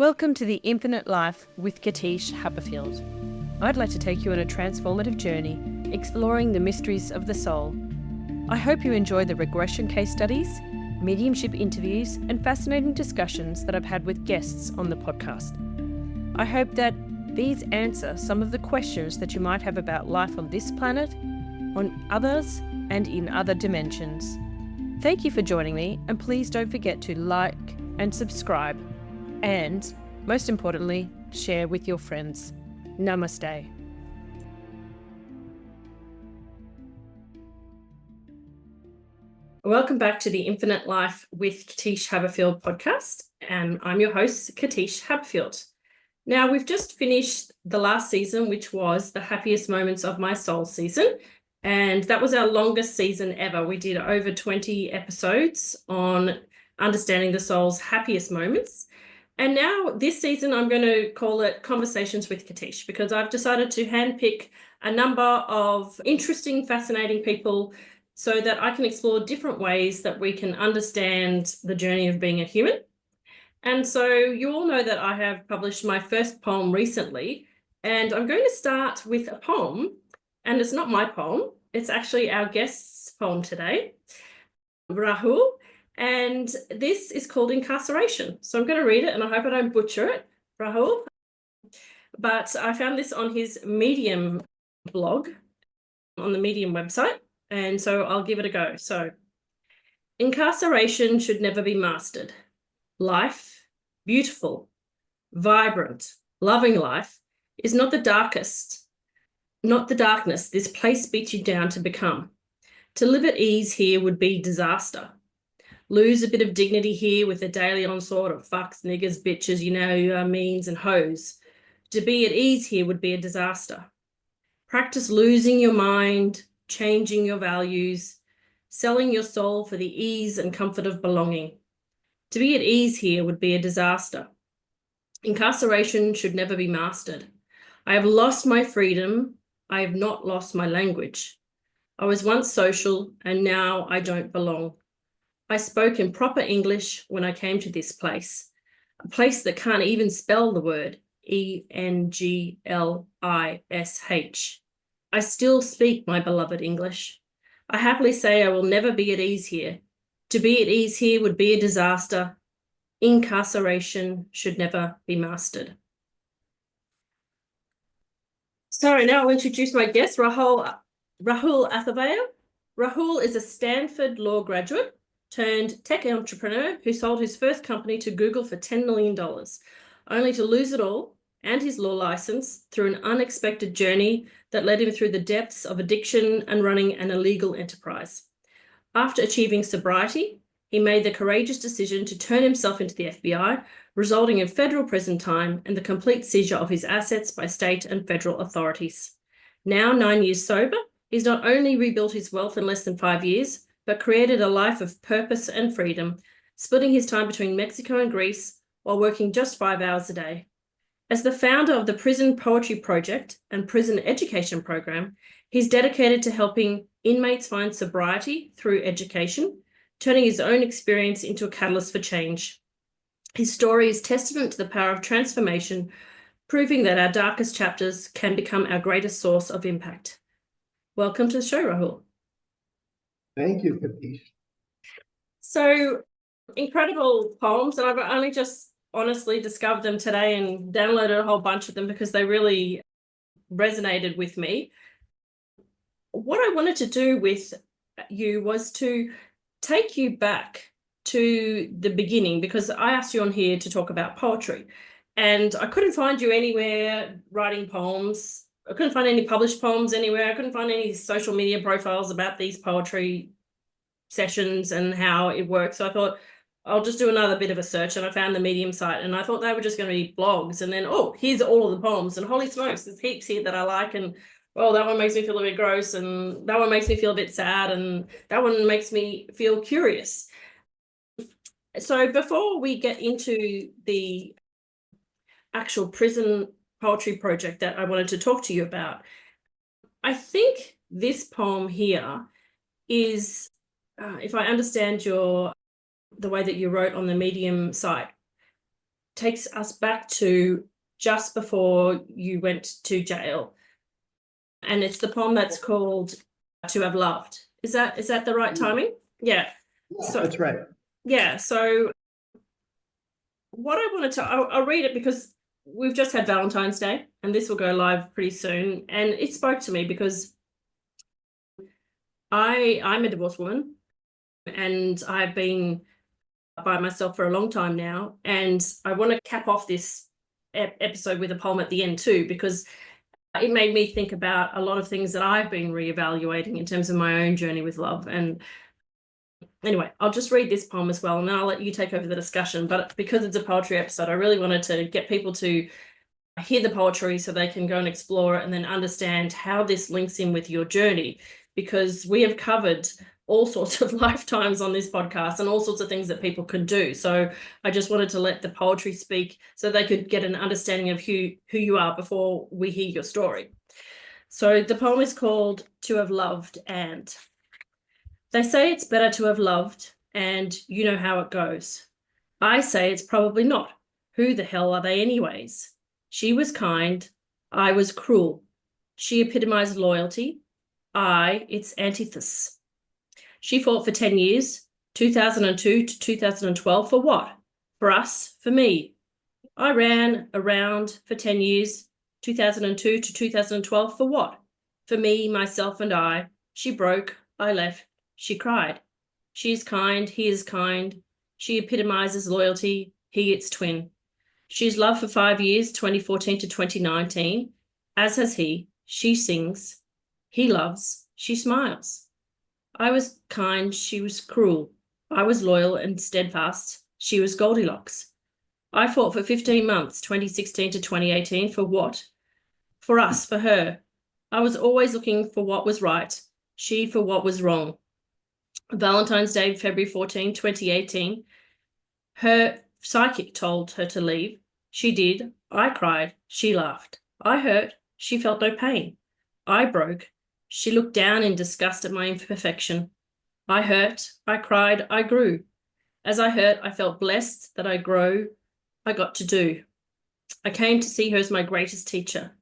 Welcome to The Infinite Life with Katische Haberfield. I'd like to take you on a transformative journey, exploring the mysteries of the soul. I hope you enjoy the regression case studies, mediumship interviews, and fascinating discussions that I've had with guests on the podcast. I hope that these answer some of the questions that you might have about life on this planet, on others, and in other dimensions. Thank you for joining me, and please don't forget to like and subscribe. And, most importantly, share with your friends. Namaste. Welcome back to the Infinite Life with Katische Haberfield podcast, and I'm your host, Katische Haberfield. Now, we've just finished the last season, which was the Happiest Moments of My Soul season, and that was our longest season ever. We did over 20 episodes on understanding the soul's happiest moments. And now this season, I'm going to call it Conversations with Katische, because I've decided to handpick a number of interesting, fascinating people so that I can explore different ways that we can understand the journey of being a human. And so you all know that I have published my first poem recently, and I'm going to start with a poem, and it's not my poem, it's actually our guest's poem today, Rahul. And this is called Incarceration. So I'm going to read it, and I hope I don't butcher it, Rahul. But I found this on his Medium blog, on the Medium website, and so I'll give it a go. So, incarceration should never be mastered. Life, beautiful, vibrant, loving life, is not the darkness this place beats you down to become. To live at ease here would be disaster. Lose a bit of dignity here with the daily onslaught of fucks, niggers, bitches, means and hoes. To be at ease here would be a disaster. Practice losing your mind, changing your values, selling your soul for the ease and comfort of belonging. To be at ease here would be a disaster. Incarceration should never be mastered. I have lost my freedom. I have not lost my language. I was once social, and now I don't belong. I spoke in proper English when I came to this place, a place that can't even spell the word English. I still speak my beloved English. I happily say I will never be at ease here. To be at ease here would be a disaster. Incarceration should never be mastered. So now I'll introduce my guest, Rahul Athaveya. Rahul is a Stanford Law graduate turned tech entrepreneur who sold his first company to Google for $10 million, only to lose it all and his law license through an unexpected journey that led him through the depths of addiction and running an illegal enterprise. After achieving sobriety, he made the courageous decision to turn himself into the FBI, resulting in federal prison time and the complete seizure of his assets by state and federal authorities. Now 9 years sober, he's not only rebuilt his wealth in less than 5 years, but created a life of purpose and freedom, splitting his time between Mexico and Greece while working just 5 hours a day. As the founder of the Prison Poetry Project and Prison Education Program, he's dedicated to helping inmates find sobriety through education, turning his own experience into a catalyst for change. His story is testament to the power of transformation, proving that our darkest chapters can become our greatest source of impact. Welcome to the show, Rahul. Thank you, Katische. So, incredible poems, and I've only just honestly discovered them today and downloaded a whole bunch of them because they really resonated with me. What I wanted to do with you was to take you back to the beginning, because I asked you on here to talk about poetry, and I couldn't find you anywhere writing poems. I couldn't find any published poems anywhere. I couldn't find any social media profiles about these poetry sessions and how it works. So I thought, I'll just do another bit of a search, and I found the Medium site, and I thought they were just going to be blogs, and then, oh, here's all of the poems, and holy smokes, there's heaps here that I like, and oh, that one makes me feel a bit gross, and that one makes me feel a bit sad, and that one makes me feel curious. So before we get into the actual prison poetry project that I wanted to talk to you about, I think this poem here is, if I understand the way that you wrote on the Medium site, takes us back to just before you went to jail. And it's the poem that's called To Have Loved. Is that the right timing? Yeah. Yeah, that's right. Yeah. So what I wanted to, I'll read it because we've just had Valentine's Day and this will go live pretty soon. And it spoke to me because I'm a divorced woman and I've been by myself for a long time now. And I want to cap off this episode with a poem at the end too, because it made me think about a lot of things that I've been reevaluating in terms of my own journey with love. And anyway, I'll just read this poem as well, and then I'll let you take over the discussion. But because it's a poetry episode, I really wanted to get people to hear the poetry so they can go and explore it and then understand how this links in with your journey, because we have covered all sorts of lifetimes on this podcast and all sorts of things that people can do. So I just wanted to let the poetry speak so they could get an understanding of who you are before we hear your story. So the poem is called To Have Loved. And they say it's better to have loved, and you know how it goes. I say it's probably not. Who the hell are they anyways? She was kind, I was cruel. She epitomized loyalty, I its antithesis. She fought for 10 years, 2002 to 2012, for what? For us, for me. I ran around for 10 years, 2002 to 2012, for what? For me, myself, and I. She broke, I left, she cried. She is kind, he is kind. She epitomizes loyalty, he its twin. She's loved for 5 years, 2014 to 2019, as has he. She sings, he loves, she smiles. I was kind, she was cruel. I was loyal and steadfast, she was Goldilocks. I fought for 15 months, 2016 to 2018, for what? For us, for her. I was always looking for what was right, she for what was wrong. Valentine's Day, February 14, 2018, her psychic told her to leave. She did. I cried, she laughed. I hurt, she felt no pain. I broke. She looked down in disgust at my imperfection. I hurt, I cried, I grew. As I hurt, I felt blessed that I got to do. I came to see her as my greatest teacher.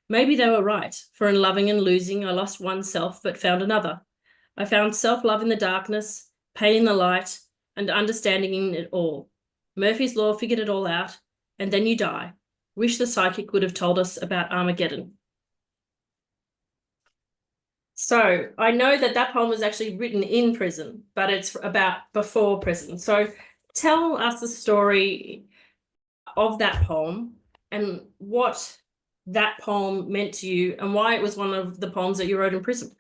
Maybe they were right, for in loving and losing, I lost one self but found another. I found self-love in the darkness, pain in the light, and understanding in it all. Murphy's Law figured it all out, and then you die. Wish the psychic would have told us about Armageddon. So I know that poem was actually written in prison, but it's about before prison. So tell us the story of that poem and what that poem meant to you and why it was one of the poems that you wrote in prison.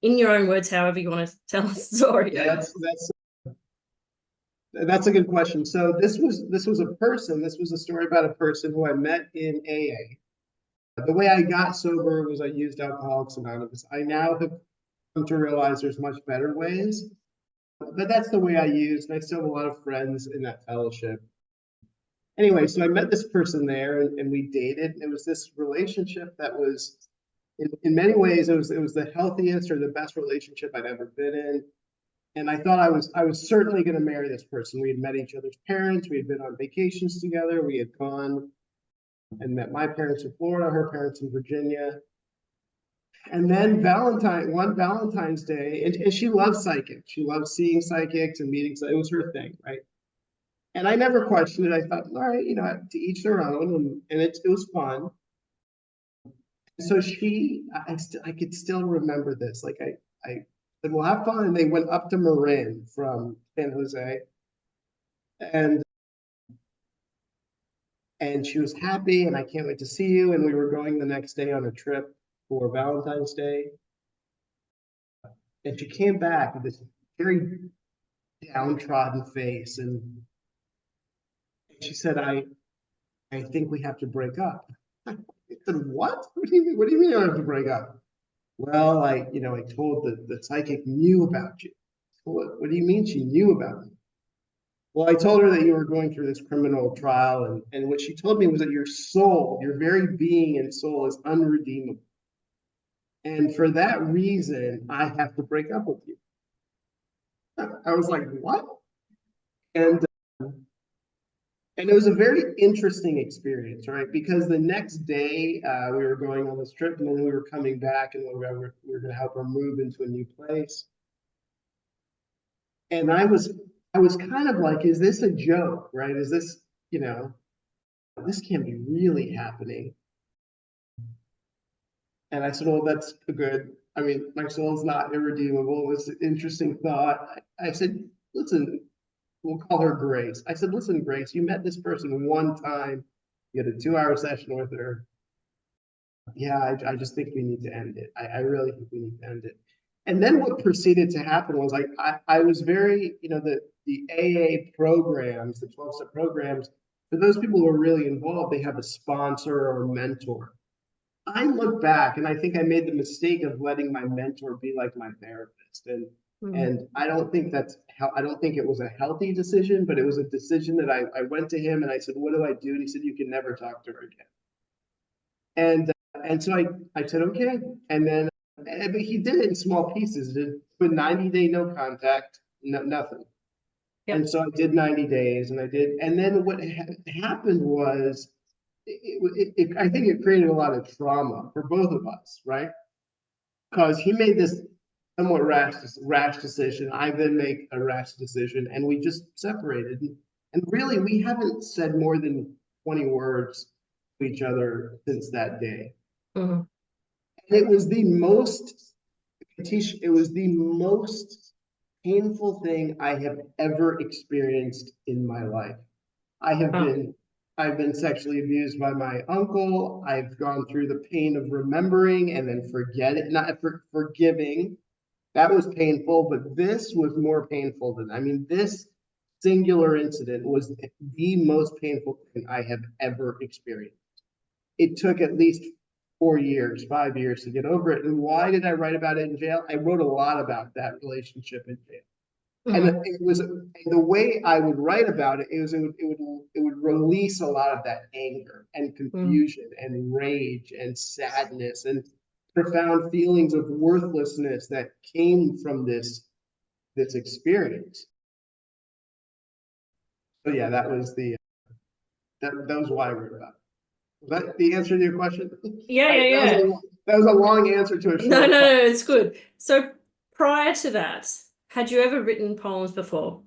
In your own words, however you want to tell us the story. Yeah, that's a good question. So this was a story about a person who I met in AA. The way I got sober was I used Alcoholics Anonymous. I now have come to realize there's much better ways, but that's the way I used, and I still have a lot of friends in that fellowship. Anyway, so I met this person there and we dated. It was this relationship that was, in many ways, it was the healthiest or the best relationship I'd ever been in. And I thought I was certainly going to marry this person. We had met each other's parents. We had been on vacations together. We had gone and met my parents in Florida, her parents in Virginia. And then one Valentine's Day, and she loves psychics. She loves seeing psychics and meeting. It was her thing, right? And I never questioned it. I thought, all right, to each their own, and it was fun. So I could still remember this. Like I said, we'll have fun. And they went up to Marin from San Jose. And she was happy, and I can't wait to see you. And we were going the next day on a trip for Valentine's Day. And she came back with this very downtrodden face. And she said, I think we have to break up. I said, what? What do you mean I have to break up? Well, I told the psychic knew about you. What do you mean she knew about me? Well, I told her that you were going through this criminal trial, and what she told me was that your soul, your very being and soul, is unredeemable. And for that reason, I have to break up with you. I was like, what? And And it was a very interesting experience, right? Because the next day we were going on this trip, and then we were coming back, and we were going to help her move into a new place. And I was kind of like, is this a joke, right? Is this, this can't be really happening. And I said, well, that's good. I mean, my soul's not irredeemable. It was an interesting thought. I said, listen, we'll call her Grace. I said, listen, Grace, you met this person one time. You had a 2-hour session with her. Yeah, I just think we need to end it. I really think we need to end it. And then what proceeded to happen was like, I was very, the AA programs, the 12-step programs, for those people who are really involved, they have a sponsor or a mentor. I look back and I think I made the mistake of letting my mentor be like my therapist. And I don't think I don't think it was a healthy decision, but it was a decision that I went to him and I said, what do I do? And he said, you can never talk to her again. And so I said, okay. And then but he did it in small pieces. Did put 90-day no contact, nothing. Yep. And so I did 90 days and I did. And then what happened was, I think it created a lot of trauma for both of us, right? Because he made this somewhat rash decision. I then make a rash decision, and we just separated. And really, we haven't said more than 20 words to each other since that day. And it was the most, Katische, it was the most painful thing I have ever experienced in my life. I've been sexually abused by my uncle. I've gone through the pain of remembering and then forgiving. That was painful, but this was more painful than, this singular incident was the most painful thing I have ever experienced. It took at least 5 years to get over it. And why did I write about it in jail? I wrote a lot about that relationship in jail. And it was the way I would write about it. It would release a lot of that anger and confusion and rage and sadness and profound feelings of worthlessness that came from this experience. So yeah, that was that was why I wrote about it. Was that the answer to your question? Yeah. That was a long answer to a short question. No, it's good. So prior to that, had you ever written poems before?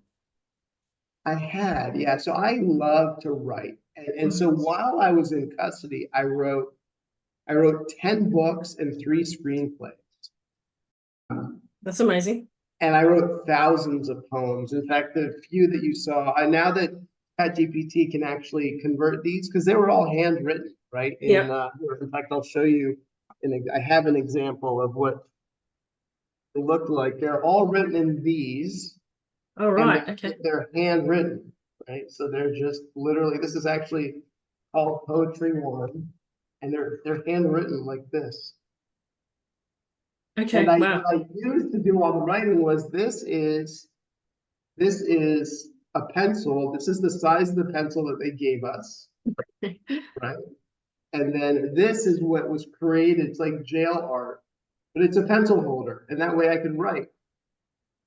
I had, yeah. So I love to write. And so while I was in custody, I wrote 10 books and 3 screenplays. That's amazing. And I wrote thousands of poems. In fact, the few that you saw, now that ChatGPT can actually convert these, because they were all handwritten, right? In fact, I'll show you, I have an example of what they looked like. They're all written in these. Oh, right. Okay. They're handwritten, right? So they're just literally, this is actually called Poetry 1, and they're handwritten like this. Okay. And wow. what I used to do all the writing was this is a pencil. This is the size of the pencil that they gave us, right? And then this is what was created. It's like jail art, but it's a pencil holder, and that way I could write.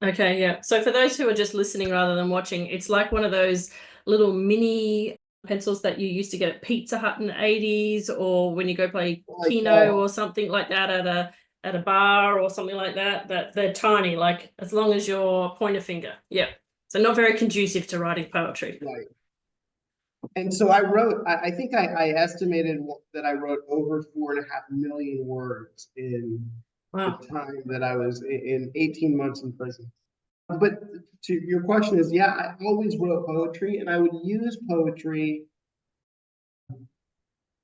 Okay, yeah. So for those who are just listening rather than watching, it's like one of those little mini pencils that you used to get at Pizza Hut in the 80s, or when you go play Keno or something like that at a bar or something like that, that they're tiny, like as long as your pointer finger. Yeah. So not very conducive to writing poetry. Right. And so I wrote, I think I estimated that I wrote over 4.5 million words in the time that I was in 18 months in prison. But to your question is, yeah, I always wrote poetry, and I would use poetry.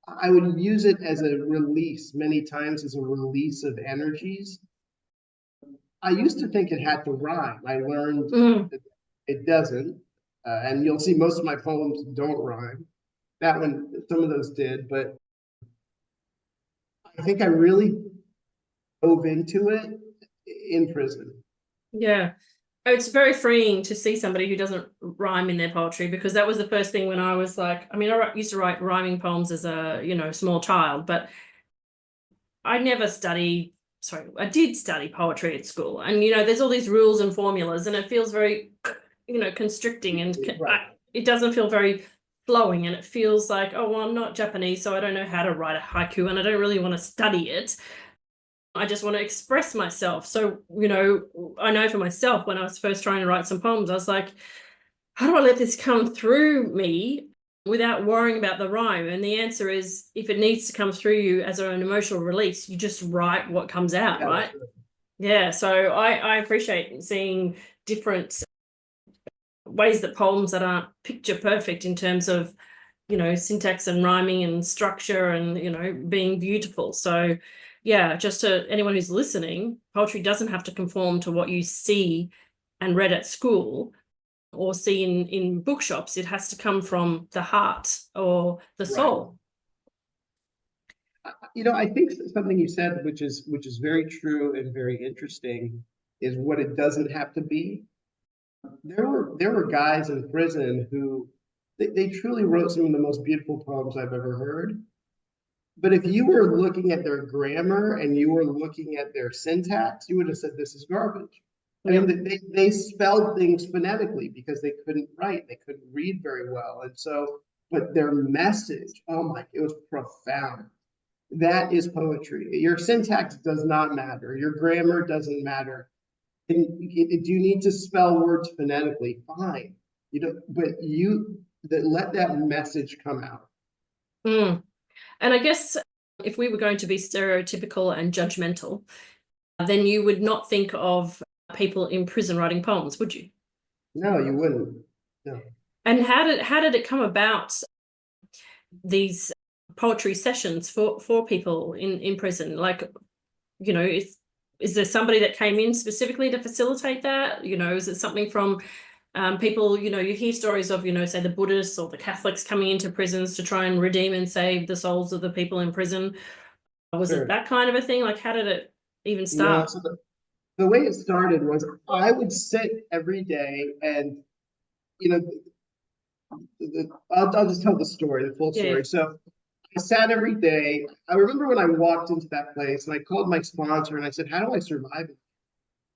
I would use it as a release many times, as a release of energies. I used to think it had to rhyme. I learned that it doesn't. And you'll see most of my poems don't rhyme. That one, some of those did, but I think I really dove into it in prison. Yeah. It's very freeing to see somebody who doesn't rhyme in their poetry, because that was the first thing when I was like, I used to write rhyming poems as a, small child, but I never studied, I did study poetry at school. And, there's all these rules and formulas, and it feels very, constricting, and it doesn't feel very flowing, and it feels like, oh, well, I'm not Japanese, so I don't know how to write a haiku, and I don't really want to study it. I just want to express myself. So, I know for myself, when I was first trying to write some poems, I was like, how do I let this come through me without worrying about the rhyme? And the answer is, if it needs to come through you as an emotional release, you just write what comes out, Yeah, right? Yeah, so I appreciate seeing different ways that poems that aren't picture perfect in terms of, syntax and rhyming and structure and, being beautiful. So yeah, just to anyone who's listening, poetry doesn't have to conform to what you see and read at school or see in bookshops. It has to come from the heart or the soul. I think something you said, which is very true and very interesting, is what it doesn't have to be. There were guys in prison who they truly wrote some of the most beautiful poems I've ever heard. But if you were looking at their grammar and you were looking at their syntax, you would have said this is garbage. I mean, they spelled things phonetically because they couldn't write, they couldn't read very well. And so, but their message, oh my, it was profound. That is poetry. Your syntax does not matter. Your grammar doesn't matter. Do you need to spell words phonetically? Fine. But let that message come out. And I guess if we were going to be stereotypical and judgmental, then you would not think of people in prison writing poems, would you? No, you wouldn't. No. And how did it come about, these poetry sessions for people in prison? Like, is there somebody that came in specifically to facilitate that? Is it something from people, you hear stories of, say the Buddhists or the Catholics coming into prisons to try and redeem and save the souls of the people in prison? Was it that kind of a thing? Like, how did it even start? No, so the way it started was I would sit every day and, I'll just tell the story, the full story. Yeah. So I sat every day. I remember when I walked into that place and I called my sponsor and I said, how do I survive it?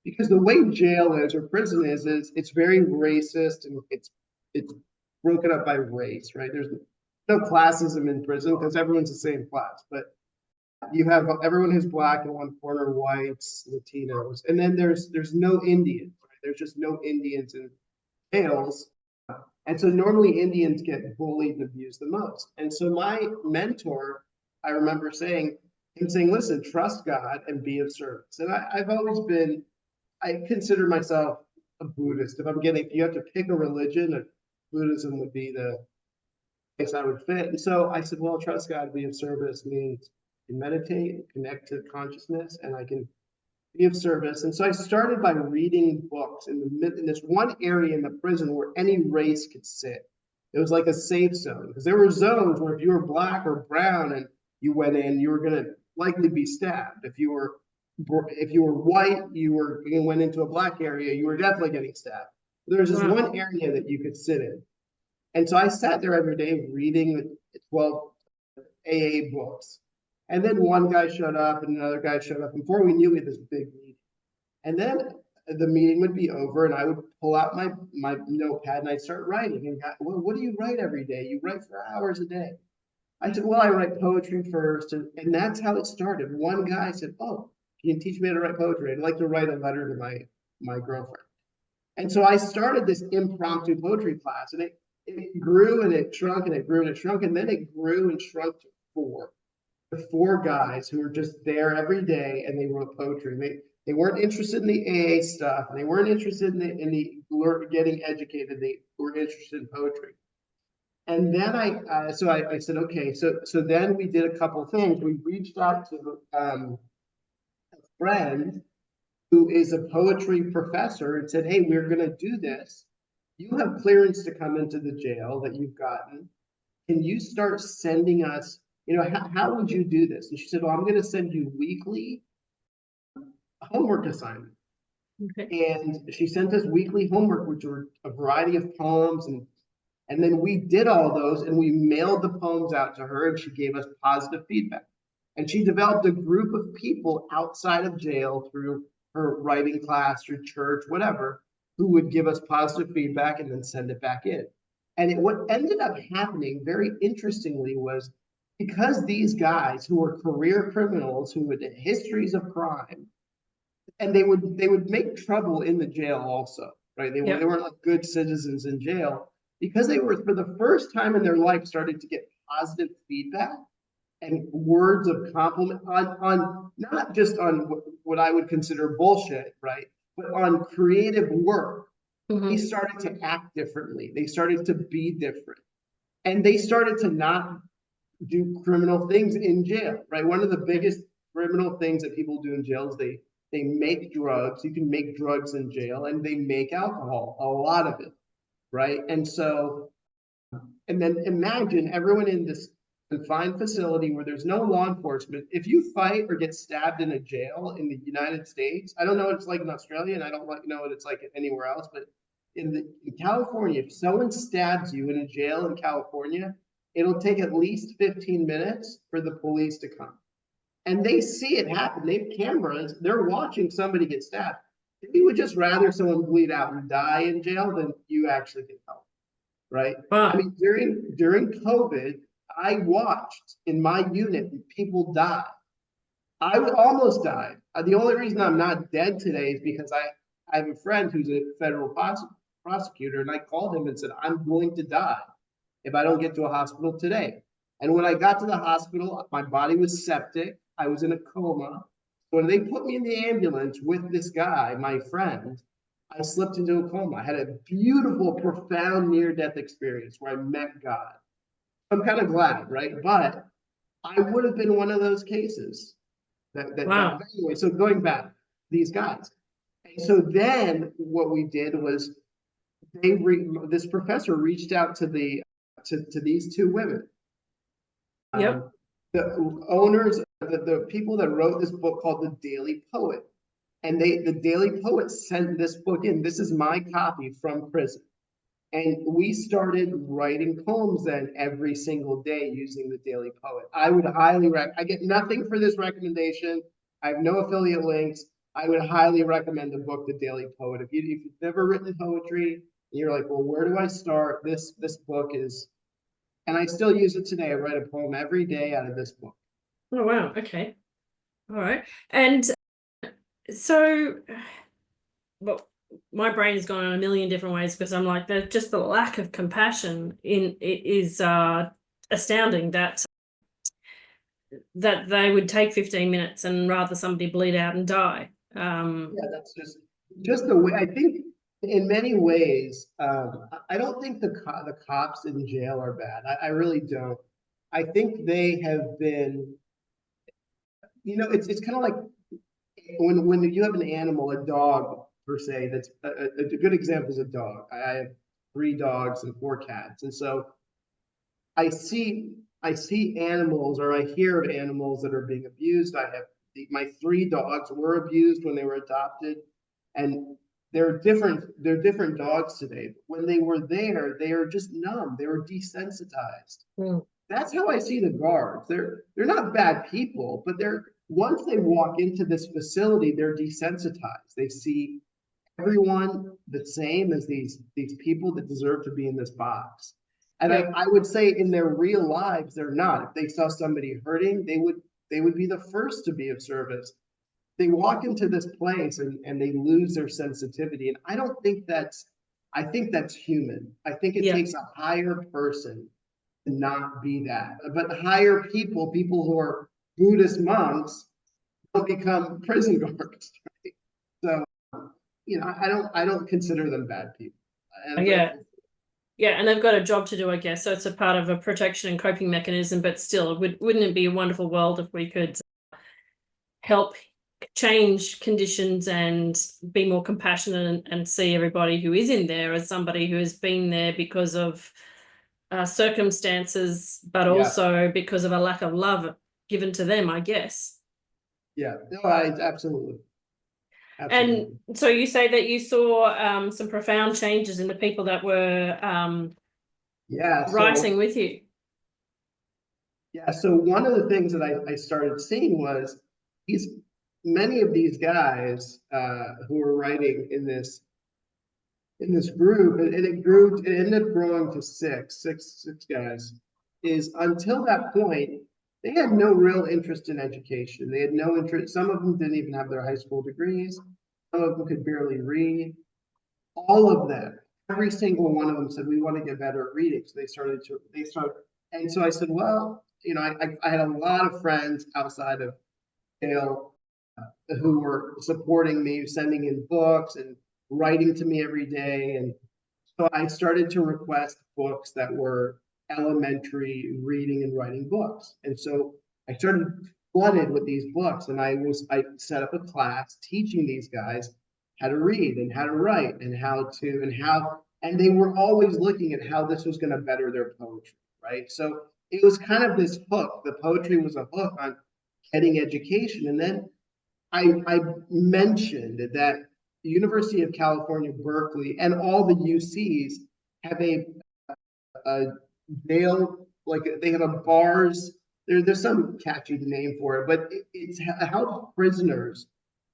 Because the way jail is or prison is it's very racist and it's broken up by race, right? There's no classism in prison because everyone's the same class, but you have everyone who's black in one corner, whites, Latinos, and then there's no Indians, right? There's just no Indians in jails. And so normally Indians get bullied and abused the most. And so my mentor, I remember saying, listen, trust God and be of service. And I've always been, I consider myself a Buddhist. If you have to pick a religion, Buddhism would be the place I would fit. And so I said, well, trust God, be of service means you meditate, connect to consciousness, and I can be of service. And so I started by reading books in this one area in the prison where any race could sit. It was like a safe zone because there were zones where if you were black or brown and you went in, you were going to likely be stabbed. If you were white, you went into a black area, you were definitely getting stabbed. There was just one area that you could sit in. And so I sat there every day reading 12 AA books. And then one guy showed up and another guy showed up. Before we knew, we had this big meeting. And then the meeting would be over and I would pull out my notepad and I'd start writing. And well, what do you write every day? You write for hours a day. I said, well, I write poetry first. And that's how it started. One guy said, oh, can you teach me how to write poetry? I'd like to write a letter to my girlfriend. And so I started this impromptu poetry class and it grew and it shrunk and it grew and it shrunk. And then it grew and shrunk to four guys who were just there every day and they wrote poetry. They weren't interested in the AA stuff and they weren't interested in the getting educated. They were interested in poetry. And then I said, okay, so then we did a couple of things. We reached out to a friend who is a poetry professor and said, hey, we're going to do this. You have clearance to come into the jail that you've gotten. Can you start sending us, how would you do this? And she said, well, I'm going to send you weekly homework assignments. Okay. And she sent us weekly homework, which were a variety of poems. And then we did all those and we mailed the poems out to her and she gave us positive feedback. And she developed a group of people outside of jail through her writing class, through church, whatever, who would give us positive feedback and then send it back in. And what ended up happening, very interestingly, was because these guys who were career criminals who had histories of crime, and they would make trouble in the jail also, right? They weren't like good citizens in jail, because they were, for the first time in their life, started to get positive feedback and words of compliment on not just on what I would consider bullshit, right? But on creative work. They started to act differently. They started to be different. And they started to not do criminal things in jail, right? One of the biggest criminal things that people do in jail is they make drugs. You can make drugs in jail, and they make alcohol, a lot of it, right? And so, and then imagine everyone in this confined facility where there's no law enforcement. If you fight or get stabbed in a jail in the United States, I don't know what it's like in Australia, and I don't know what it's like anywhere else, but in California, if someone stabs you in a jail in California, it'll take at least 15 minutes for the police to come. And they see it happen. They have cameras. They're watching somebody get stabbed. They would just rather someone bleed out and die in jail than you actually get help, right? Wow. I mean, during COVID, I watched in my unit people die. I almost died. The only reason I'm not dead today is because I have a friend who's a federal prosecutor, and I called him and said, I'm going to die if I don't get to a hospital today. And when I got to the hospital, my body was septic. I was in a coma. When they put me in the ambulance with this guy, my friend, I slipped into a coma. I had a beautiful, profound near-death experience where I met God. I'm kind of glad, right? But I would have been one of those cases. Wow. Anyway, so going back, these guys. And so then what we did was this professor reached out to these two women. Yep. The owners, the people that wrote this book called The Daily Poet. And the Daily Poet sent this book in. This is my copy from prison. And we started writing poems then every single day using the Daily Poet. I would highly I get nothing for this recommendation. I have no affiliate links. I would highly recommend the book, The Daily Poet. If you've never written poetry, and you're like, well, where do I start? This book is, and I still use it today. I write a poem every day out of this book. Oh, wow. Okay. All right. And so, well, my brain has gone in a million different ways, because I'm like, just the lack of compassion in it is astounding that they would take 15 minutes and rather somebody bleed out and die. Yeah, that's just the way. I think in many ways, I don't think the cops in jail are bad. I really don't. I think they have been, it's kind of like when you have an animal, a dog per se. That's a good example is a dog. I have 3 dogs and 4 cats, and so I see animals, or I hear of animals that are being abused. I have my 3 dogs were abused when they were adopted, and they're different dogs today. But when they were there, they are just numb. They were desensitized. That's how I see the guards. They're not bad people, but once they walk into this facility, they're desensitized. They see everyone the same as these people that deserve to be in this box. And I would say in their real lives, they're not. If they saw somebody hurting, they would be the first to be of service. They walk into this place and they lose their sensitivity. And I think that's human. I think it takes a higher person to not be that. But higher people who are Buddhist monks, don't become prison guards. Right? So, I don't consider them bad people. Yeah, and they've got a job to do, I guess. So it's a part of a protection and coping mechanism, but still, wouldn't it be a wonderful world if we could help change conditions and be more compassionate and see everybody who is in there as somebody who has been there because of circumstances, but also because of a lack of love given to them, I guess. Yeah, no, absolutely. And so you say that you saw some profound changes in the people that were writing with you. Yeah, so one of the things that I started seeing was many of these guys who were writing in this in this group, and it grew, it ended up growing to six guys, is until that point, they had no real interest in education. They had no interest, some of them didn't even have their high school degrees, some of them could barely read. All of them, every single one of them said, we want to get better at reading. So they started, and so I said, well, you know, I had a lot of friends outside of jail who were supporting me, sending in books and writing to me every day. And so I started to request books that were elementary reading and writing books. And so I started flooded with these books, and I set up a class teaching these guys how to read and how to write and and they were always looking at how this was going to better their poetry, right? So it was kind of this hook. The poetry was a hook on getting education. And then I mentioned that the University of California, Berkeley, and all the UCs have a jail, like they have a bars. There's some catchy name for it, but it's how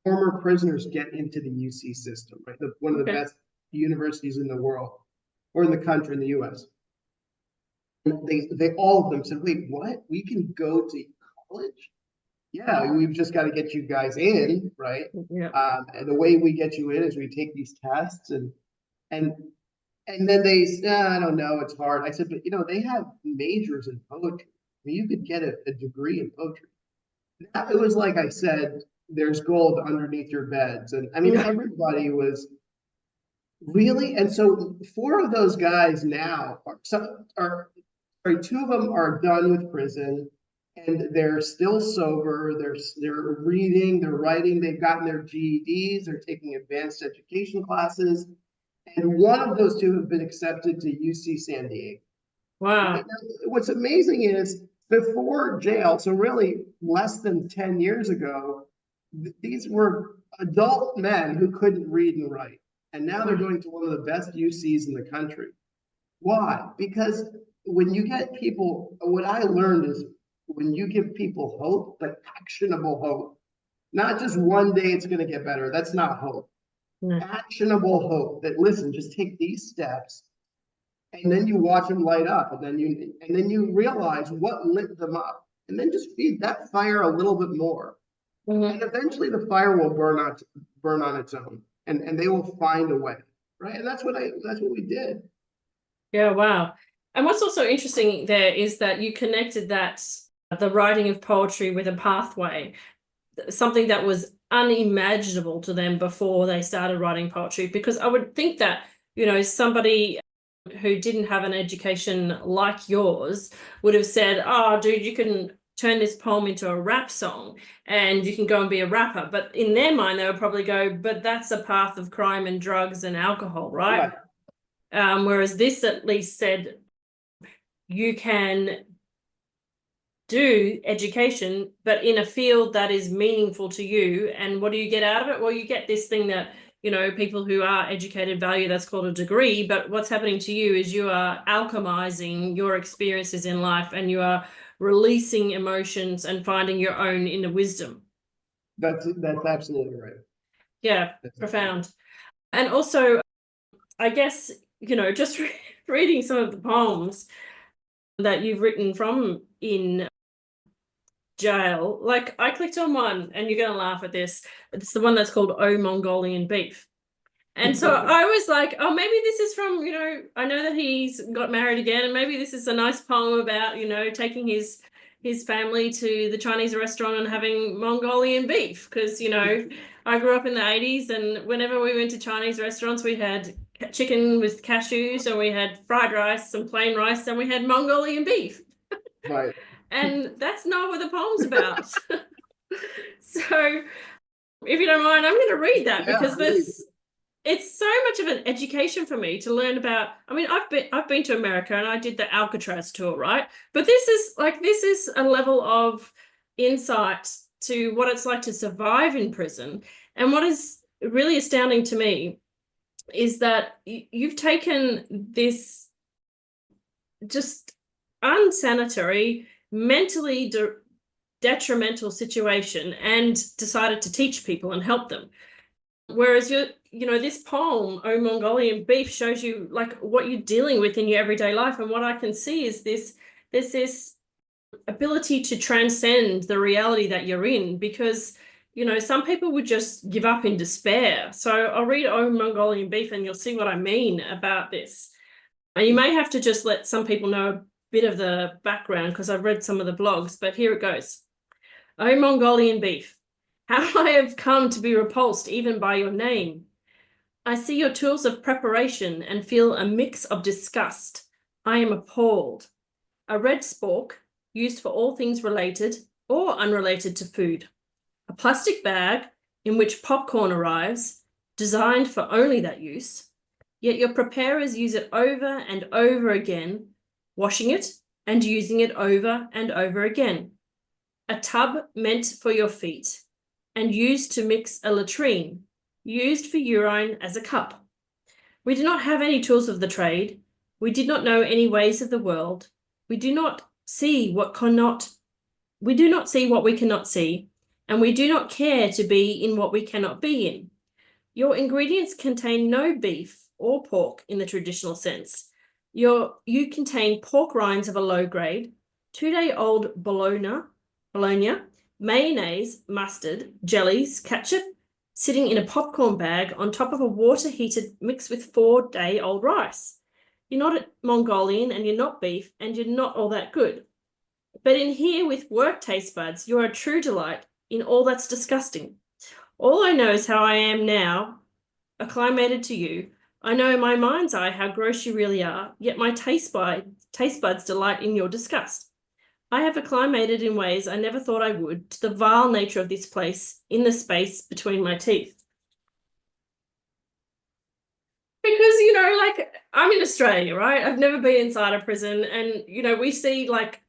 former prisoners get into the UC system, right? One of the best universities in the world, or in the country, in the US. They all of them said, wait, what? We can go to college? Yeah, we've just got to get you guys in, right? Yeah. And the way we get you in is we take these tests, and then they said, I don't know, it's hard. I said, but you know, they have majors in poetry. I mean, you could get a degree in poetry. It was like I said, there's gold underneath your beds. And I mean, everybody was really, and so 4 of those guys now two of them are done with prison, and they're still sober. They're reading, they're writing, they've gotten their GEDs, they're taking advanced education classes. And one of those 2 have been accepted to UC San Diego. Wow. Right? What's amazing is before jail, so really less than 10 years ago, these were adult men who couldn't read and write. And now they're going to one of the best UCs in the country. Why? Because when you get people, what I learned is when you give people hope, like actionable hope, not just one day it's going to get better. That's not hope. Actionable hope that, listen, just take these steps, and then you watch them light up, and then you realize what lit them up, and then just feed that fire a little bit more. And eventually the fire will burn on its own, and they will find a way, right? And that's what we did. Yeah, wow. And what's also interesting there is that you connected the writing of poetry with a pathway, something that was unimaginable to them before they started writing poetry. Because I would think that, you know, somebody who didn't have an education like yours would have said, oh, dude, you can turn this poem into a rap song and you can go and be a rapper. But in their mind, they would probably go, but that's a path of crime and drugs and alcohol, right? Whereas this at least said, you can do education, but in a field that is meaningful to you. And what do you get out of it? Well, you get this thing that, you know, people who are educated value, that's called a degree. But what's happening to you is you are alchemizing your experiences in life, and you are releasing emotions and finding your own inner wisdom. That's absolutely right. Yeah, that's profound. And also, I guess, you know, just reading some of the poems that you've written from in jail, like I clicked on one, and you're going to laugh at this. It's the one that's called Oh Mongolian Beef. And so I was like, oh, maybe this is from, you know, I know that he's got married again, and maybe this is a nice poem about, you know, taking his family to the Chinese restaurant and having Mongolian beef. Because, you know, I grew up in the 80s, and whenever we went to Chinese restaurants, we had chicken with cashews, and we had fried rice and plain rice, and we had Mongolian beef. Right. And that's not what the poem's about. So if you don't mind, I'm going to read that, because it's so much of an education for me to learn about. I mean, I've been to America, and I did the Alcatraz tour, right? But this is a level of insight to what it's like to survive in prison. And what is really astounding to me is that you've taken this just unsanitary, mentally detrimental situation and decided to teach people and help them. Whereas you know, this poem, Oh Mongolian Beef, shows you like what you're dealing with in your everyday life. And what I can see is there's this ability to transcend the reality that you're in, because, you know, some people would just give up in despair. So I'll read Oh Mongolian Beef and you'll see what I mean about this. And you may have to just let some people know a bit of the background because I've read some of the blogs, but here it goes. Oh Mongolian Beef, how I have come to be repulsed even by your name. I see your tools of preparation and feel a mix of disgust. I am appalled. A red spork, used for all things related or unrelated to food. A plastic bag in which popcorn arrives, designed for only that use, yet your preparers use it over and over again, washing it and using it over and over again. A tub meant for your feet and used to mix a latrine, used for urine as a cup. We do not have any tools of the trade. We did not know any ways of the world. We do not see what we cannot see, and we do not care to be in what we cannot be in. Your ingredients contain no beef or pork in the traditional sense. You contain pork rinds of a low grade, 2-day-old bologna, mayonnaise, mustard, jellies, ketchup, sitting in a popcorn bag on top of a water-heated mix with 4-day-old rice. You're not Mongolian and you're not beef and you're not all that good. But in here with work taste buds, you're a true delight in all that's disgusting. All I know is how I am now, acclimated to you. I know in my mind's eye how gross you really are, yet my taste buds delight in your disgust. I have acclimated in ways I never thought I would to the vile nature of this place in the space between my teeth. Because, you know, like, I'm in Australia, right? I've never been inside a prison, and, you know, we see like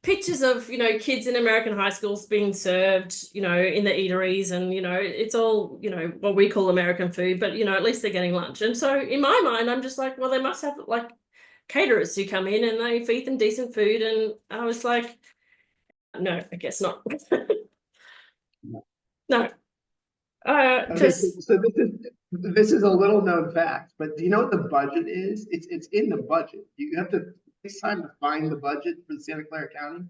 pictures of, you know, kids in American high schools being served, you know, in the eateries, and, you know, it's all, you know, what we call American food, but, you know, at least they're getting lunch. And so in my mind, I'm just like, well, they must have like caterers who come in and they feed them decent food. And I was like, no, I guess not. No. Okay, so this is a little known fact, but do you know what the budget is? It's in the budget. You have to take time to find the budget for Santa Clara County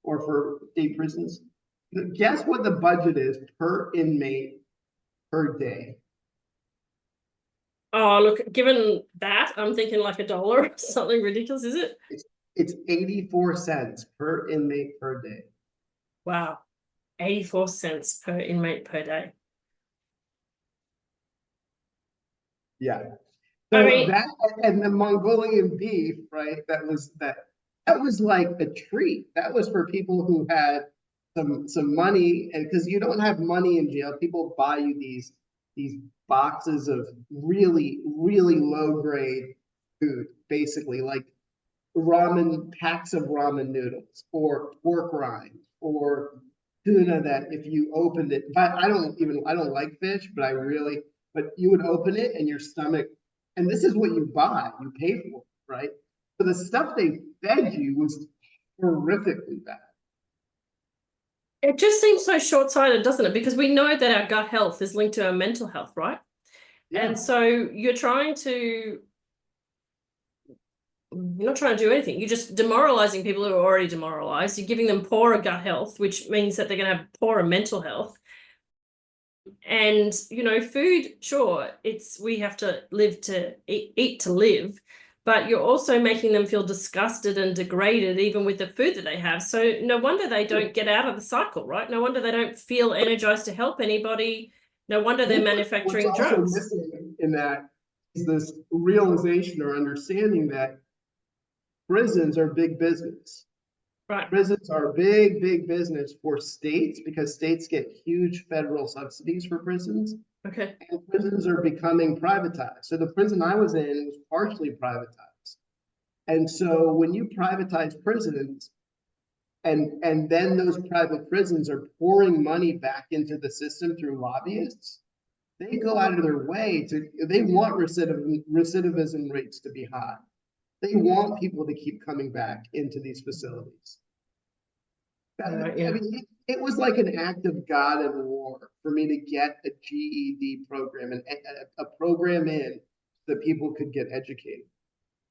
or for state prisons. Guess what the budget is per inmate per day? Oh, look, given that, I'm thinking like $1 or something ridiculous, is it? It's 84 cents per inmate per day. Wow. 84 cents per inmate per day. Yeah. So I mean, that and the Mongolian beef, right? That was like a treat. That was for people who had some money, and because you don't have money in jail, people buy you these boxes of really, really low grade food, basically like packs of ramen noodles or pork rinds or tuna that if you opened it, but I don't like fish, but you would open it and your stomach, and this is what you buy, you pay for it, right? So the stuff they fed you was horrifically bad. it just seems so short-sighted, doesn't it? Because we know that our gut health is linked to our mental health, right? Yeah. And so you're not trying to do anything. You're just demoralizing people who are already demoralized. You're giving them poorer gut health, which means that they're going to have poorer mental health. And, you know, food, sure, we have to live to eat to live, but you're also making them feel disgusted and degraded even with the food that they have. So no wonder they don't get out of the cycle, right? No wonder they don't feel energized to help anybody. No wonder they're manufacturing What's also drugs. missing in that is this realization or understanding that prisons are big business. Right. Prisons are big, big business for states because states get huge federal subsidies for prisons. Okay. And prisons are becoming privatized. So the prison I was in was partially privatized. And so when you privatize prisons, and then those private prisons are pouring money back into the system through lobbyists, they go out of their way they want recidivism rates to be high. They want people to keep coming back into these facilities. I mean, it was like an act of God and war for me to get a GED program and a program in so that people could get educated.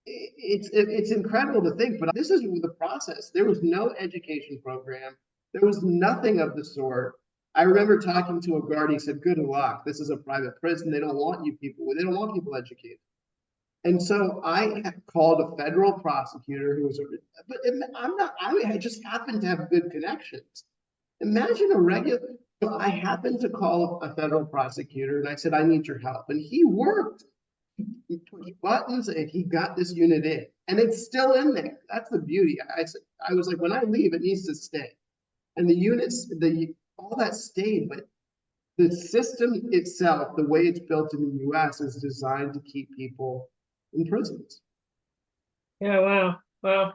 It's incredible to think, but this is the process. There was no education program. There was nothing of the sort. I remember talking to a guard. He said, "Good luck. This is a private prison. They don't want you people. They don't want people educated." And so I called a federal prosecutor who was, but I'm not, I just happened to have good connections. Imagine a regular, so I happened to call a federal prosecutor and I said, "I need your help." And he worked, he pushed buttons and he got this unit in and it's still in there. That's the beauty. I said, I was like, when I leave, it needs to stay. And the units, all that stayed, but the system itself, the way it's built in the US is designed to keep people in prisons. Yeah, wow. Wow.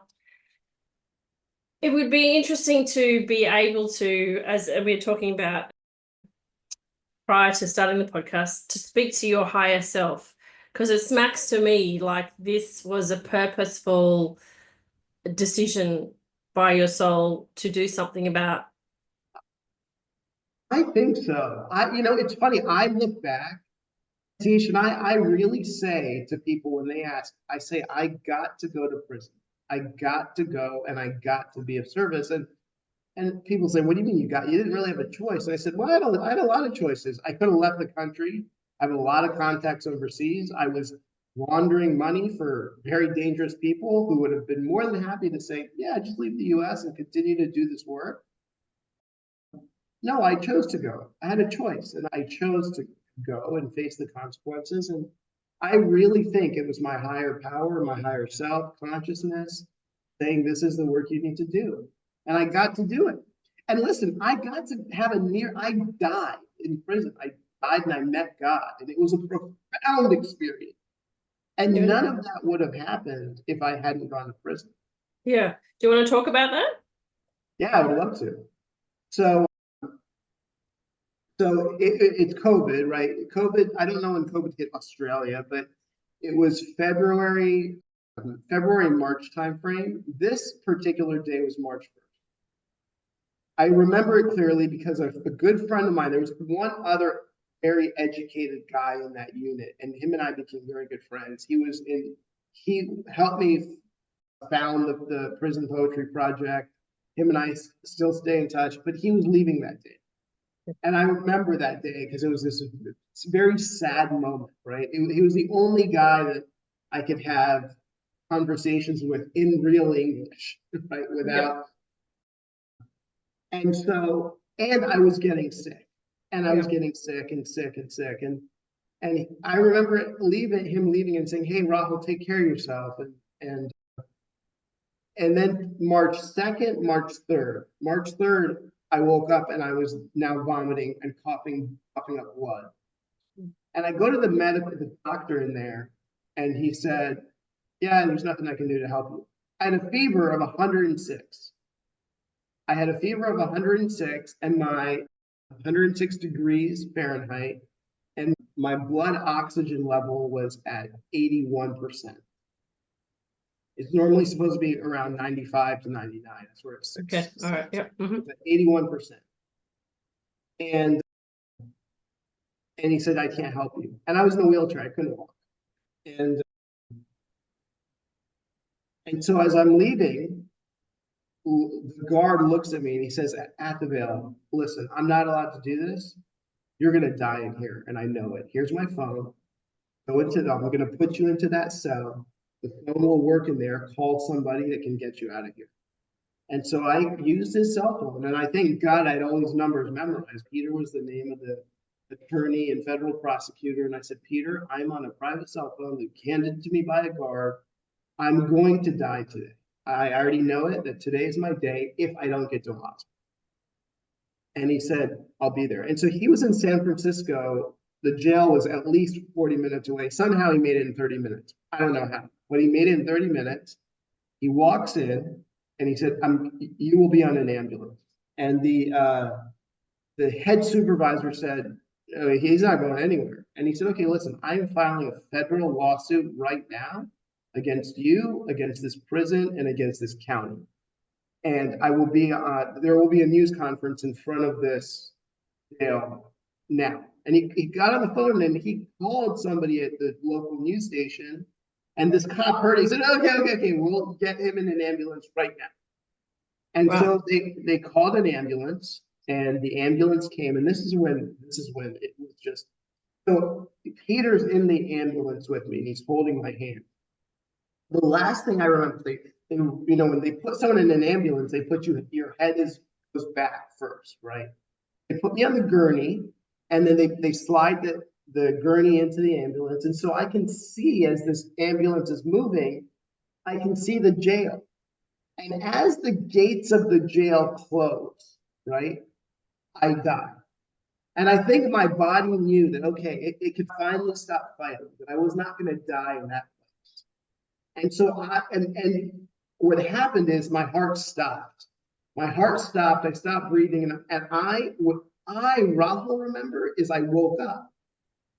It would be interesting to be able to, as we were talking about prior to starting the podcast, to speak to your higher self, because it smacks to me like this was a purposeful decision by your soul to do something about. I think so. It's funny. I look back, Tish, and I really say to people when they ask, I say, I got to go to prison. I got to go and I got to be of service. And people say, "What do you mean you didn't really have a choice?" And I said, "Well, I had a lot of choices. I could have left the country. I have a lot of contacts overseas. I was laundering money for very dangerous people who would have been more than happy to say, yeah, just leave the US and continue to do this work." No, I chose to go. I had a choice and I chose to go and face the consequences. And I really think it was my higher power, my higher self consciousness saying, "This is the work you need to do." And I got to do it. And listen, I got to have I died in prison. I died and I met God. And it was a profound experience. And none of that would have happened if I hadn't gone to prison. Yeah. Do you want to talk about that? Yeah, I would love to. So it's COVID, right? COVID, I don't know when COVID hit Australia, but it was February, March timeframe. This particular day was March 1st. I remember it clearly because a good friend of mine, there was one other very educated guy in that unit, and him and I became very good friends. He helped me found the prison poetry project. Him and I still stay in touch, but he was leaving that day. And I remember that day because it was this very sad moment, right? He was the only guy that I could have conversations with in real English, right? Without, and I was getting sick, and I was getting sick and sick and sick. And I remember him leaving and saying, "Hey, Rahul, take care of yourself." And then March 2nd, March 3rd, I woke up and I was now vomiting and coughing up blood. And I go to the doctor in there, and he said, "Yeah, there's nothing I can do to help you." I had a fever of 106. I had a fever of 106 and my 106 degrees Fahrenheit, and my blood oxygen level was at 81%. It's normally supposed to be around 95 to 99. That's where it's 6. Okay. All right. Yeah. 81%. And he said, "I can't help you." And I was in a wheelchair. I couldn't walk. And so as I'm leaving, the guard looks at me and he says, "Athaveya, listen, I'm not allowed to do this. You're going to die in here. And I know it. Here's my phone. I'm going to put you into that cell. The phone will work in there. Call somebody that can get you out of here." And so I used his cell phone, and I thank God I had all these numbers memorized. Peter was the name of the attorney and federal prosecutor. And I said, "Peter, I'm on a private cell phone that handed to me by a guard. I'm going to die today. I already know it, that today is my day if I don't get to a hospital." And he said, "I'll be there." And so he was in San Francisco. The jail was at least 40 minutes away. Somehow he made it in 30 minutes. I don't know how, but he made it in 30 minutes. He walks in and he said, "You will be on an ambulance." And the head supervisor said, "He's not going anywhere." And he said, "Okay, listen, I'm filing a federal lawsuit right now against you, against this prison, and against this county." and I will be there will be a news conference in front of this jail now. And he got on the phone and he called somebody at the local news station, and this cop heard it. He said, okay, we'll get him in an ambulance right now. And so they called an ambulance, and the ambulance came, and this is when it was just, so Peter's in the ambulance with me, and he's holding my hand. The last thing I remember, when they put someone in an ambulance, they put your head goes back first, right? They put me on the gurney, and then they slide the gurney into the ambulance. And so I can see, as this ambulance is moving, I can see the jail. And as the gates of the jail close, right, I die. And I think my body knew that, okay, it could finally stop fighting, that I was not going to die in that place. And so and what happened is my heart stopped. My heart stopped. I stopped breathing. And what I, Rahul, remember is I woke up.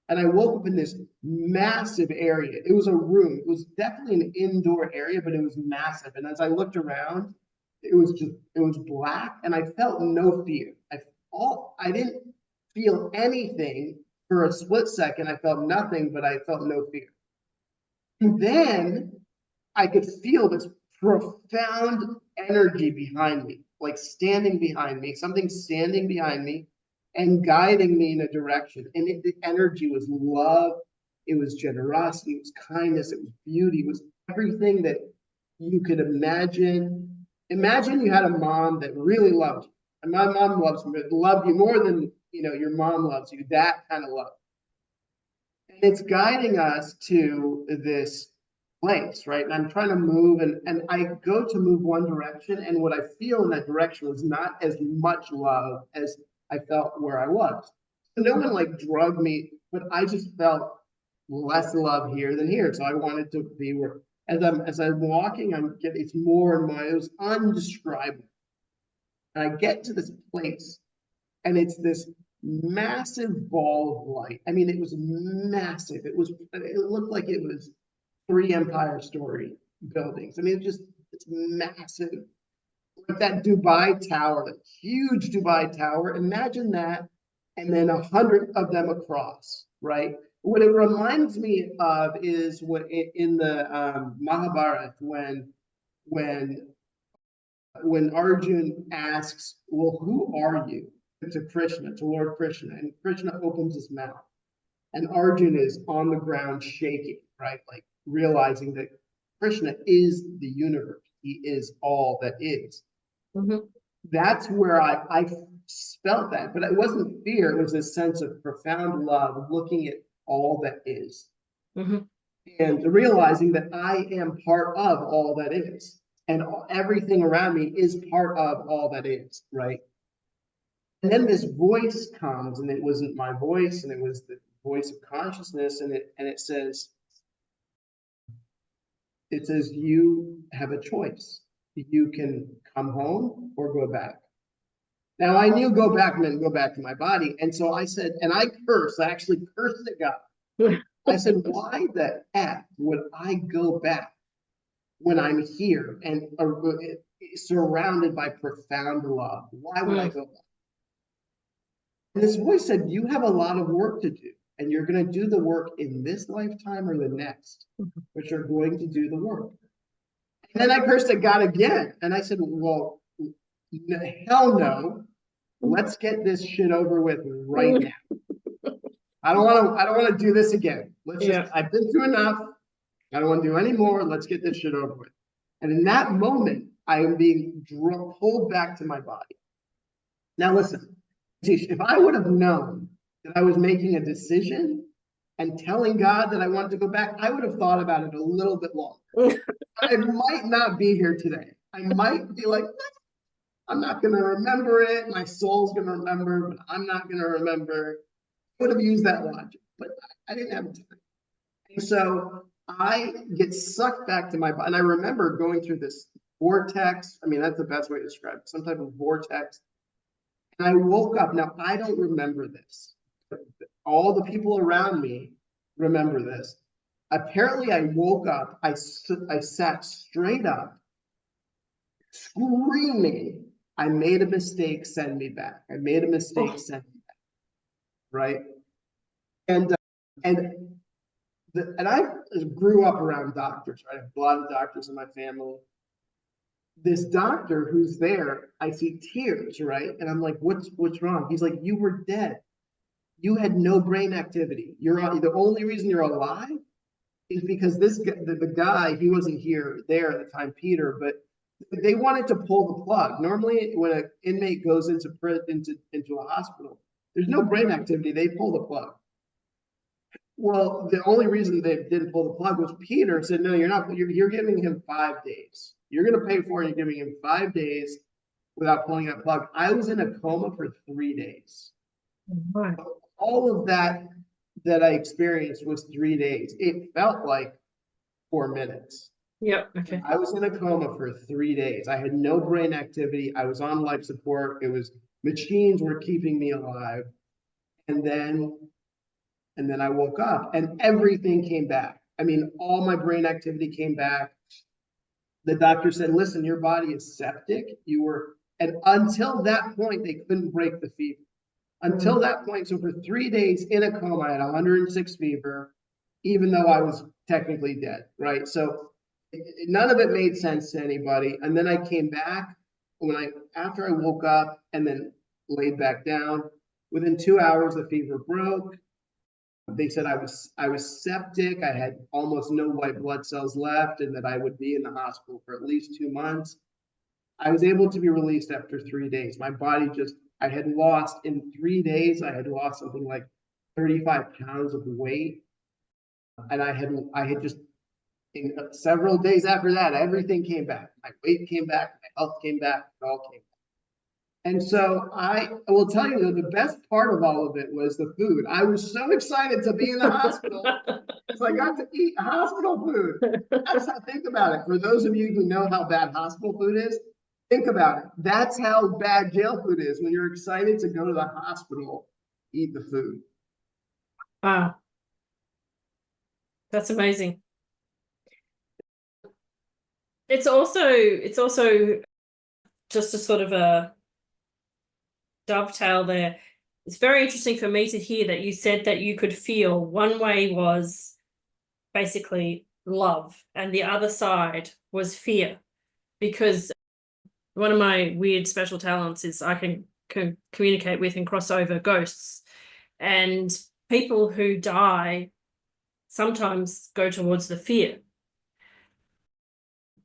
And I woke up in this massive area. It was a room. It was definitely an indoor area, but it was massive. And as I looked around, it was black, and I felt no fear. I didn't feel anything for a split second. I felt nothing, but I felt no fear. And then I could feel this profound energy behind me, like standing behind me, something standing behind me and guiding me in a direction. And the energy was love, it was generosity, it was kindness, it was beauty, it was everything that you could imagine. Imagine you had a mom that really loved you. And my mom loved you more than your mom loves you, that kind of love. And it's guiding us to this place, right? And I'm trying to move, and I go to move one direction, and what I feel in that direction was not as much love as I felt where I was. No one like drugged me, but I just felt less love here than here. So I wanted to be where, as I'm walking, it's more and more, it was undescribable. And I get to this place, and it's this massive ball of light. I mean, it was massive. It looked like it was 3 Empire Story buildings. I mean, it's massive. Like that Dubai Tower, that huge Dubai Tower. Imagine that, and then 100 of them across, right? What it reminds me of is what in the Mahabharata, when Arjun asks, well, who are you? To Krishna, to Lord Krishna, and Krishna opens his mouth, and Arjun is on the ground shaking, right? Like realizing that Krishna is the universe. He is all that is. Mm-hmm. That's where I felt that, but it wasn't fear. It was a sense of profound love, looking at all that is, mm-hmm. and realizing that I am part of all that is, and everything around me is part of all that is, right? And then this voice comes, and it wasn't my voice, and it was the voice of consciousness, and it says, you have a choice. You can come home or go back. Now I knew go back meant go back to my body. And so I said, and I actually cursed at God. I said, why the F would I go back when I'm here and surrounded by profound love? Why would I go back? And this voice said, you have a lot of work to do, and you're going to do the work in this lifetime or the next, but you're going to do the work. And then I cursed at God again. And I said, well, hell no. Let's get this shit over with right now. I don't want to do this again. I've been through enough. I don't want to do any more. Let's get this shit over with. And in that moment, I am being pulled back to my body. Now listen, if I would have known that I was making a decision and telling God that I wanted to go back, I would have thought about it a little bit longer. I might not be here today. I might be like, I'm not going to remember it. My soul's going to remember, but I'm not going to remember. I would have used that logic, but I didn't have time. And so I get sucked back to my body. And I remember going through this vortex. I mean, that's the best way to describe it. Some type of vortex. And I woke up. Now, I don't remember this. All the people around me remember this. Apparently, I woke up. I sat straight up, screaming, I made a mistake, send me back. I made a mistake, send me back. Right. And I grew up around doctors, right? I have a lot of doctors in my family. This doctor who's there, I see tears, right? And I'm like, what's wrong? He's like, you were dead. You had no brain activity. The only reason you're alive is because the guy, he wasn't there at the time, Peter, but they wanted to pull the plug. Normally, when an inmate goes into a hospital, there's no brain activity. They pull the plug. Well, the only reason they didn't pull the plug was Peter said, no, you're not. You're giving him 5 days. You're going to pay for it. You're giving him 5 days without pulling that plug. I was in a coma for 3 days. Right. All of that I experienced was 3 days. It felt like 4 minutes. Yep. Okay. I was in a coma for 3 days. I had no brain activity. I was on life support. Machines were keeping me alive. And then I woke up and everything came back. I mean, all my brain activity came back. The doctor said, listen, your body is septic. And until that point, they couldn't break the fever. Until that point, so for 3 days in a coma, I had 106 fever, even though I was technically dead, right? So none of it made sense to anybody. And then I came back after I woke up and then laid back down. Within 2 hours, the fever broke. They said I was septic. I had almost no white blood cells left, and that I would be in the hospital for at least 2 months. I was able to be released after 3 days. My body I had lost in 3 days. I had lost something like 35 pounds of weight, and I had just in several days after that, everything came back. My weight came back, my health came back, it all came back. And so I will tell you that the best part of all of it was the food. I was so excited to be in the hospital because I got to eat hospital food. Think about it. For those of you who know how bad hospital food is, think about it. That's how bad jail food is when you're excited to go to the hospital, eat the food. Wow. That's amazing. It's also just a sort of a dovetail there. It's very interesting for me to hear that you said that you could feel one way was basically love and the other side was fear, because one of my weird special talents is I can communicate with and cross over ghosts, and people who die sometimes go towards the fear,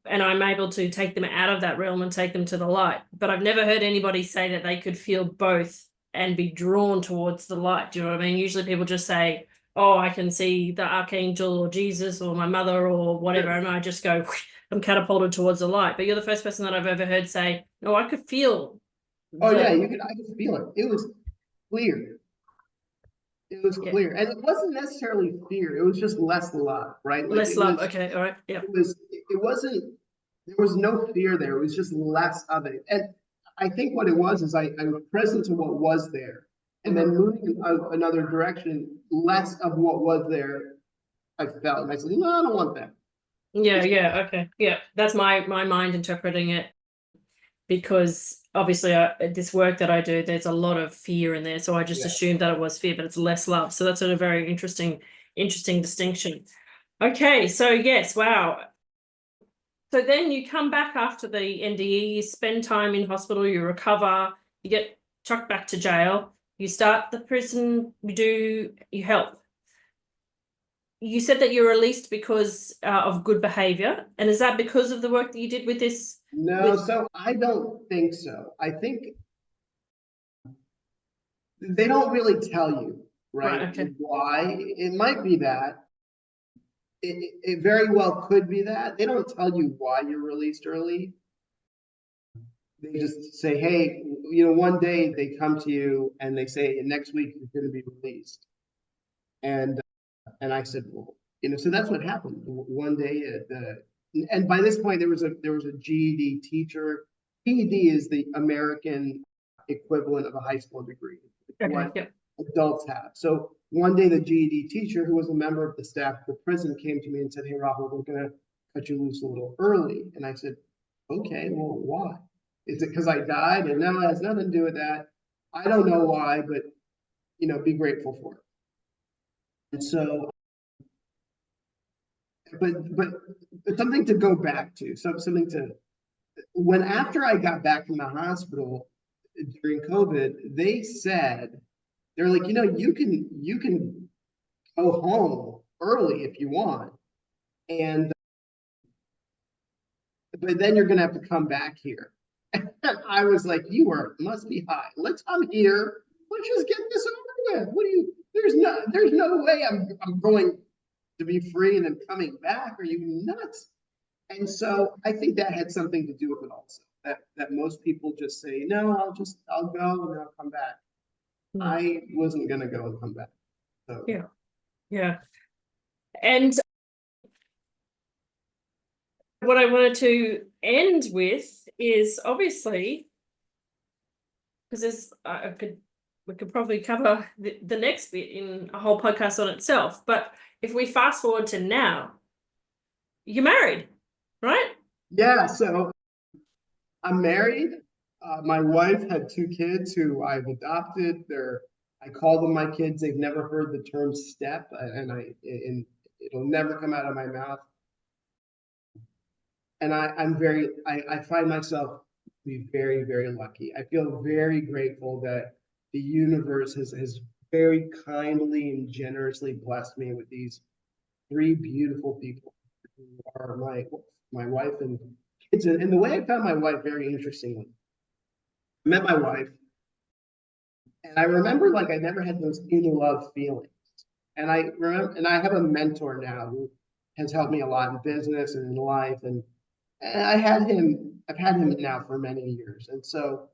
and I'm able to take them out of that realm and take them to the light. But I've never heard anybody say that they could feel both and be drawn towards the light. Do you know what I mean? Usually people just say, oh, I can see the archangel or Jesus or my mother or whatever, and I just go, I'm catapulted towards the light. But you're the first person that I've ever heard say, no, I could feel. Oh yeah, I could feel it. It was clear. It was clear. And it wasn't necessarily fear. It was just less love, right? Like less love. Okay. All right. Yeah. It wasn't, there was no fear there. It was just less of it. And I think what it was is I was present to what was there. And then moving in another direction, less of what was there, I felt. And I said, no, I don't want that. Yeah. Yeah. Okay. Yeah. That's my mind interpreting it. Because obviously this work that I do, there's a lot of fear in there. So I just assumed that it was fear, but it's less love. So that's a very interesting distinction. Okay, so yes, wow. So then you come back after the NDE, you spend time in hospital, you recover, you get chucked back to jail, you start the prison, you help. You said that you're released because of good behavior. And is that because of the work that you did with this? No, so I don't think so. I think they don't really tell you, right? Okay. Why. It might be that. It very well could be that. They don't tell you why you're released early. They just say, hey, one day they come to you and they say, next week you're going to be released. And I said, well, so that's what happened. One day and by this point there was a GED teacher. GED is the American equivalent of a high school degree. What adults have. So one day the GED teacher, who was a member of the staff of the prison, came to me and said, hey, Rahul, we're going to cut you loose a little early. And I said, okay, well, why? Is it because I died? And no, it has nothing to do with that. I don't know why, but, be grateful for it. And so, but something to go back to, something to, after I got back from the hospital during COVID, they said, they're like, you can go home early if you want. And, but then you're going to have to come back here. And I was like, must be high. I'm here. Let's just get this over with. There's no way I'm going to be free and then coming back. Are you nuts? And so I think that had something to do with it also. That most people just say, no, I'll go and I'll come back. I wasn't gonna go and come back. So yeah. And what I wanted to end with is obviously, because we could probably cover the next bit in a whole podcast on itself. But if we fast forward to now, you're married, right? Yeah, so I'm married. My wife had 2 kids who I've adopted. I call them my kids. They've never heard the term step, and it'll never come out of my mouth. And I find myself to be very, very lucky. I feel very grateful that the universe has very kindly and generously blessed me with these 3 beautiful people who are my wife and kids. And the way I found my wife, very interestingly, I met my wife, and I remember I never had those in love feelings. And I have a mentor now who has helped me a lot in business and in life. And I've had him now for many years. And so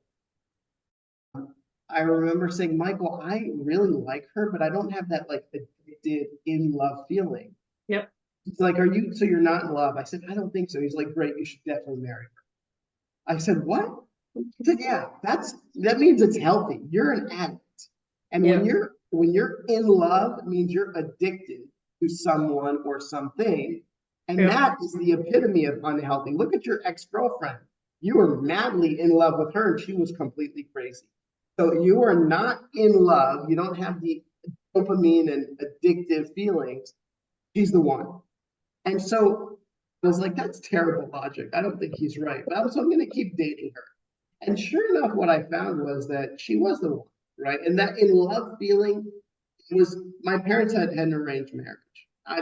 I remember saying, Michael, I really like her, but I don't have that addicted in love feeling. Yep. He's like, so you're not in love? I said, I don't think so. He's like, great, you should definitely marry her. I said, what? He said, yeah, that means it's healthy. You're an addict. And when you're in love, it means you're addicted to someone or something. And that is the epitome of unhealthy. Look at your ex-girlfriend. You were madly in love with her and she was completely crazy. So you are not in love. You don't have the dopamine and addictive feelings. She's the one. And so I was like, that's terrible logic. I don't think he's right. But I'm going to keep dating her. And sure enough, what I found was that she was the one, right? And that in love feeling was, my parents had an arranged marriage.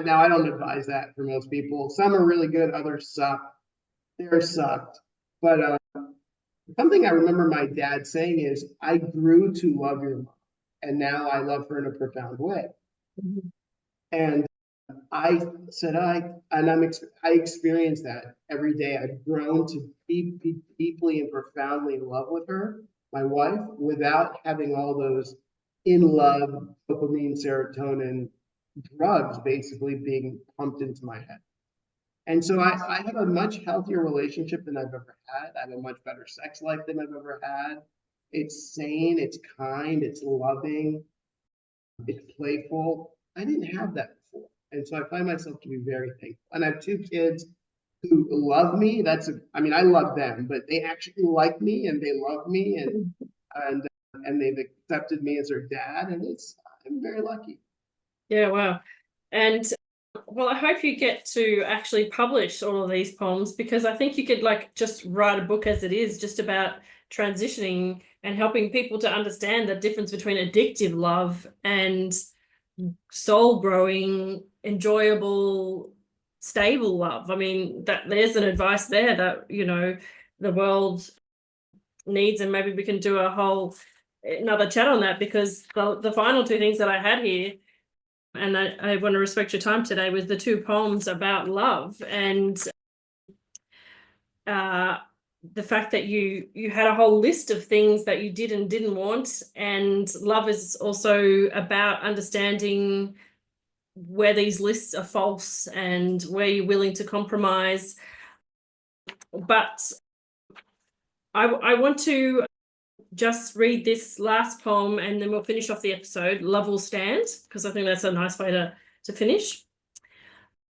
Now, I don't advise that for most people. Some are really good, others suck. Theirs sucked. But something I remember my dad saying is, I grew to love your mom, and now I love her in a profound way. Mm-hmm. And I said, I experience that every day. I've grown to be deeply and profoundly in love with her, my wife, without having all those in love, dopamine, serotonin drugs basically being pumped into my head. And so I have a much healthier relationship than I've ever had. I have a much better sex life than I've ever had. It's sane, it's kind, it's loving, it's playful. I didn't have that before. And so I find myself to be very thankful. And I have 2 kids who love me. I love them, but they actually like me and they love me and they've accepted me as their dad. And I'm very lucky. Yeah, wow. And well, I hope you get to actually publish all of these poems, because I think you could just write a book as it is, just about transitioning and helping people to understand the difference between addictive love and soul growing, enjoyable, stable love. I mean, there's an advice there that the world needs, and maybe we can do another chat on that, because the final 2 things that I had here, and I want to respect your time today, was the 2 poems about love, and the fact that you had a whole list of things that you did and didn't want. And love is also about understanding where these lists are false and where you're willing to compromise. But I want to just read this last poem and then we'll finish off the episode. Love will stand, because I think that's a nice way to finish.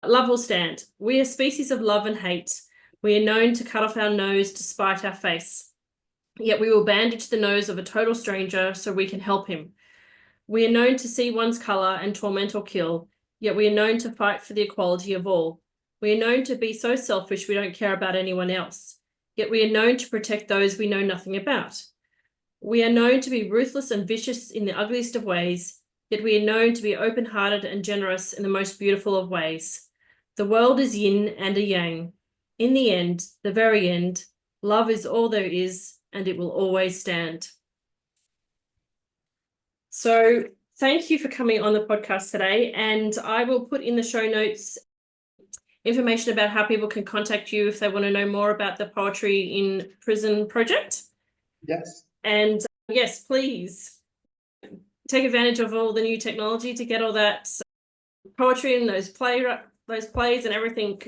Love will stand. We are species of love and hate. We are known to cut off our nose to spite our face. Yet we will bandage the nose of a total stranger so we can help him. We are known to see one's colour and torment or kill, yet we are known to fight for the equality of all. We are known to be so selfish we don't care about anyone else, yet we are known to protect those we know nothing about. We are known to be ruthless and vicious in the ugliest of ways, yet we are known to be open-hearted and generous in the most beautiful of ways. The world is yin and a yang. In the end, the very end, love is all there is, and it will always stand. So thank you for coming on the podcast today, and I will put in the show notes information about how people can contact you if they want to know more about the Poetry in Prison project. Yes. And yes, please take advantage of all the new technology to get all that poetry and those plays and everything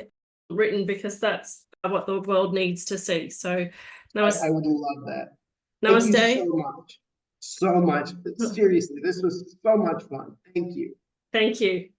written, because that's what the world needs to see. So I would love that. Namaste. Thank you so much. So much. Seriously, this was so much fun. Thank you. Thank you.